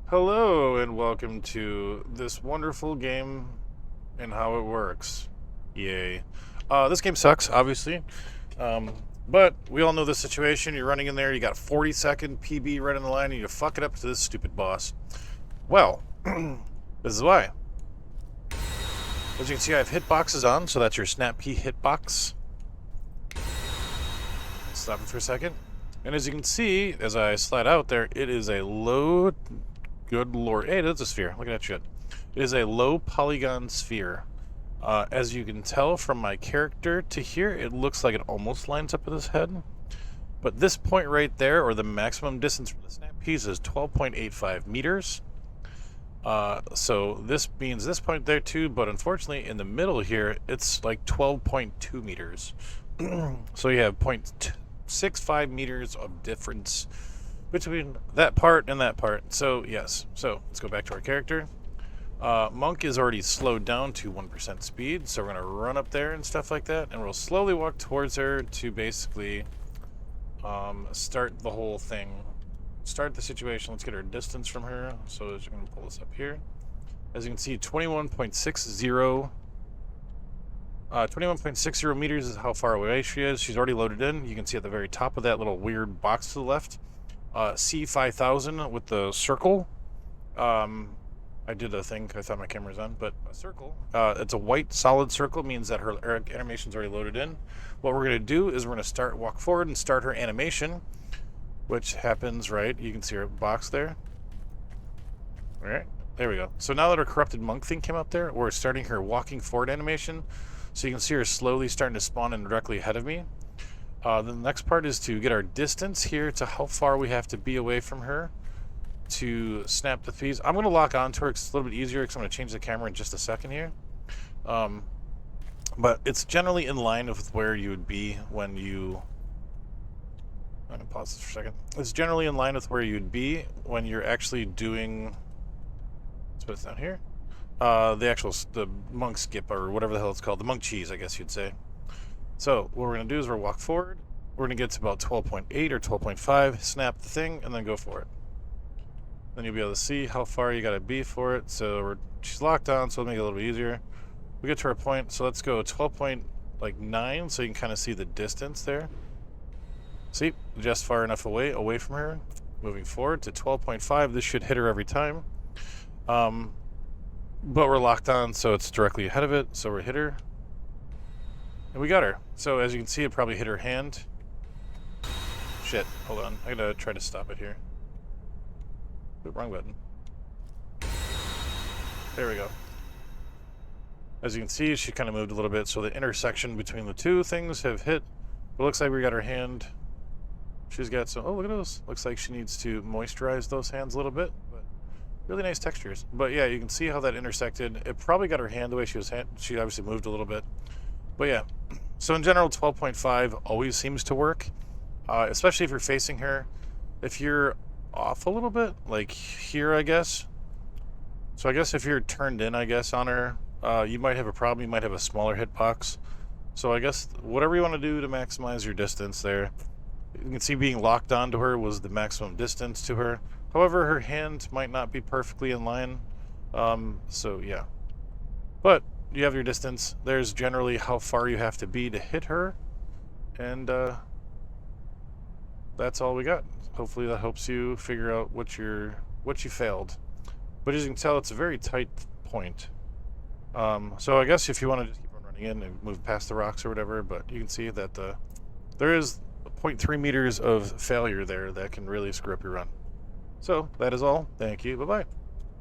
Hello and welcome to this wonderful game and how it works. Yay. This game sucks, obviously. Um, but we all know the situation. You're running in there, you got a 40-second PB right on the line, and you fuck it up to this stupid boss. Well, this is why. As you can see, I have hitboxes on, so that's your Snap P hitbox. Stop it for a second. And as you can see, as I slide out there, it is a low... Good lord. Hey, that's a sphere. Look at that shit. It is a low polygon sphere. As you can tell from my character to here, it looks like it almost lines up with his head. But this point right there, or the maximum distance from the snap piece, is 12.85 meters. So this means this point there too, but unfortunately in the middle here, it's like 12.2 meters. So you have 0.65 meters of difference between that part and that part. So yes, so let's go back to our character. Monk is already slowed down to 1% speed, so we're gonna run up there and stuff like that, and we'll slowly walk towards her to basically start the whole thing, start the situation. Let's get our distance from her. So as you're gonna pull this up here, as you can see, 21.60 meters is how far away she is. She's already loaded in. You can see at the very top of that little weird box to the left, C5000 with the circle. I did a thing, I thought my camera was on, but a circle. It's a white solid circle, means that her animation's already loaded in. What we're gonna do is we're gonna walk forward and start her animation, which happens, right? You can see her box there. All right, there we go. So now that our corrupted monk thing came up there, we're starting her walking forward animation. So you can see her slowly starting to spawn in directly ahead of me. The next part is to get our distance here to how far we have to be away from her to snap the piece. I'm going to lock onto her because it's a little bit easier because I'm going to change the camera in just a second here. But it's generally in line with where you would be when you... I'm going to pause this for a second. It's generally in line with where you'd be when you're actually doing... Let's put this down here. The monk skip, or whatever the hell it's called. The monk cheese, I guess you'd say. So what we're going to do is we're going to walk forward. We're going to get to about 12.8 or 12.5, snap the thing, and then go for it. Then you'll be able to see how far you got to be for it. So she's locked on, so it'll make it a little bit easier. We get to our point, so let's go 12.9, so you can kind of see the distance there. See, just far enough away from her. Moving forward to 12.5, this should hit her every time. But we're locked on, so it's directly ahead of it, so we hit her. And we got her. So as you can see, it probably hit her hand. Shit, hold on. I gotta try to stop it here. Oop, wrong button. There we go. As you can see, she kind of moved a little bit, so the intersection between the two things have hit. But it looks like we got her hand. She's got some... Oh, look at those. Looks like she needs to moisturize those hands a little bit. But really nice textures. But yeah, you can see how that intersected. It probably got her hand the way she was... She obviously moved a little bit. But yeah, so in general, 12.5 always seems to work, especially if you're facing her. If you're off a little bit, like here, I guess. So I guess if you're turned in, I guess, on her, you might have a problem. You might have a smaller hitbox. So I guess whatever you want to do to maximize your distance there. You can see being locked onto her was the maximum distance to her. However, her hand might not be perfectly in line. So yeah. But you have your distance. There's generally how far you have to be to hit her. And that's all we got. Hopefully that helps you figure out what you failed. But as you can tell, it's a very tight point. So I guess if you want to just keep on running in and move past the rocks or whatever, but you can see that there is 0.3 meters of failure there that can really screw up your run. So that is all. Thank you. Bye-bye.